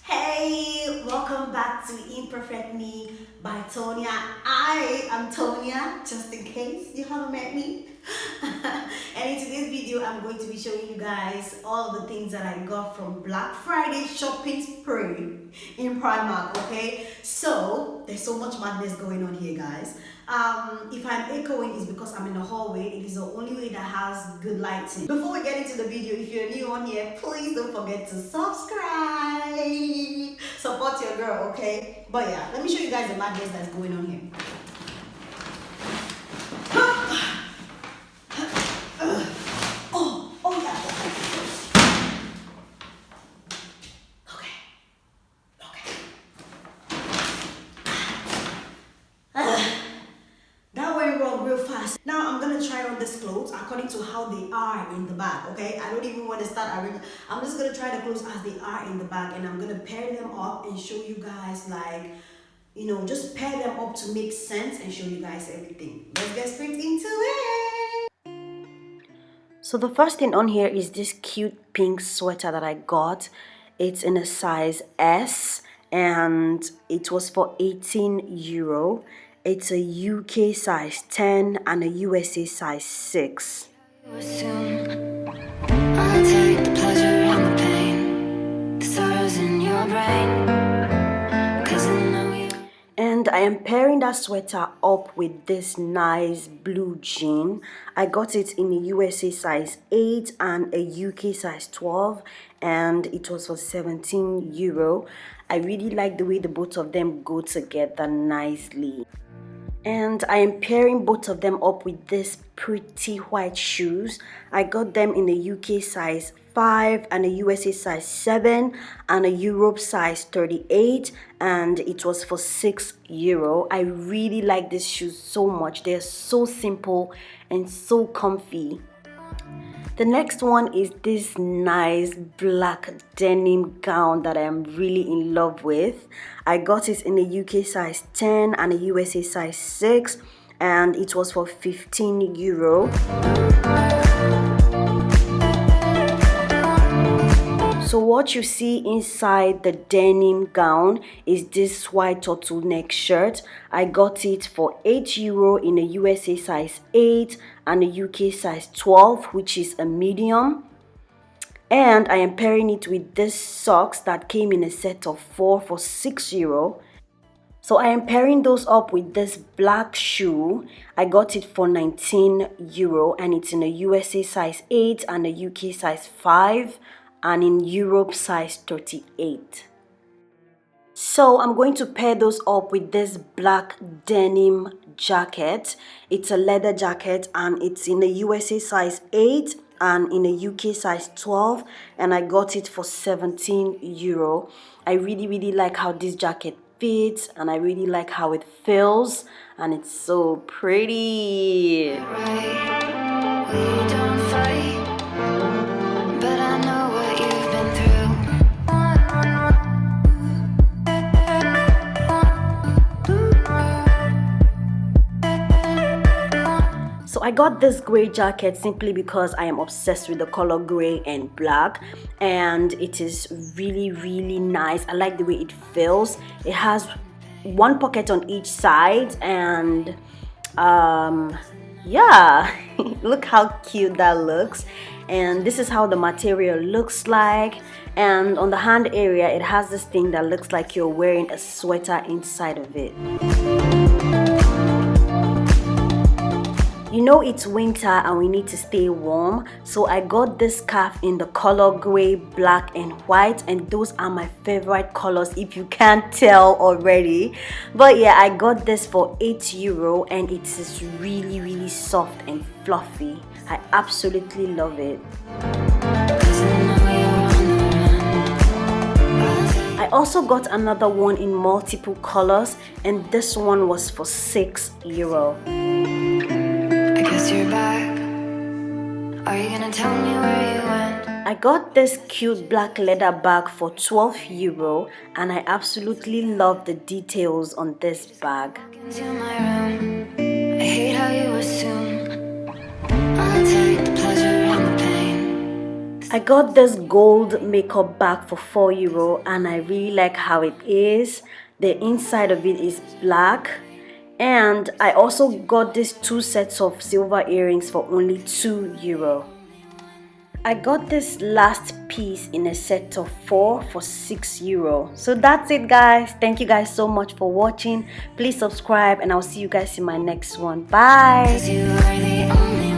Hey, welcome back to Imperfect Me by Tonia. I am Tonia, just in case you haven't met me. And in today's video, I'm going to be showing you guys all the things that I got from Black Friday shopping spree in Primark, okay? So, there's so much madness going on here, guys. If I'm echoing, it's because I'm in the hallway. It is the only way that has good lighting. Before we get into the video, if you're new on here, please don't forget to subscribe. Support your girl, okay? But yeah, let me show you guys the madness that's going on here. That went wrong real fast. Now I'm gonna try on these clothes according to how they are in the bag, okay? I don't even want to start arranging. I'm just gonna try the clothes as they are in the bag, and I'm gonna pair them up and show you guys, like, you know, just pair them up to make sense and show you guys everything. Let's get straight into it. So the first thing on here is this cute pink sweater that I got. It's in a size S and it was for €18. It's a UK size 10 and a USA size 6. Assume I'll take the pleasure and the pain, the sorrows in your brain. And I am pairing that sweater up with this nice blue jean. I got it in a USA size 8 and a UK size 12, and it was for €17. I really like the way the both of them go together nicely. And I am pairing both of them up with these pretty white shoes. I got them in a UK size 5 and a USA size 7 and a Europe size 38, and it was for €6. I really like these shoes so much. They're so simple and so comfy. The next one is this nice black denim gown that I am really in love with. I got it in a UK size 10 and a USA size 6, and it was for €15. So what you see inside the denim gown is this white turtleneck shirt. I got it for €8 in a USA size 8 and a UK size 12, which is a medium. And I am pairing it with this socks that came in a set of 4 for €6. So I am pairing those up with this black shoe. I got it for €19 and it's in a USA size 8 and a UK size 5 and in Europe size 38. So I'm going to pair those up with this black denim jacket. It's a leather jacket and it's in a USA size 8 and in a UK size 12, and I got it for €17. I really like how this jacket fits, and I really like how it feels, and it's so pretty. So I got this gray jacket simply because I am obsessed with the color gray and black, and it is really nice. I like the way it feels. It has one pocket on each side, and yeah, look how cute that looks. And this is how the material looks like, and on the hand area it has this thing that looks like you're wearing a sweater inside of it. You know it's winter and we need to stay warm, so I got this scarf in the color gray, black and white, and those are my favorite colors if you can't tell already. But yeah, I got this for €8 and it is really soft and fluffy. I absolutely love it. I also got another one in multiple colors, and this one was for €6. I guess you're back. Are you gonna tell me where you went? I got this cute black leather bag for €12, and I absolutely love the details on this bag. I hate how assume I take the pleasure and the pain. I got this gold makeup bag for €4 and I really like how it is. The inside of it is black. And I also got these 2 sets of silver earrings for only €2. I got this last piece in a set of 4 for €6. So that's it, guys. Thank you guys so much for watching. Please subscribe and I'll see you guys in my next one. Bye. 'Cause you are the only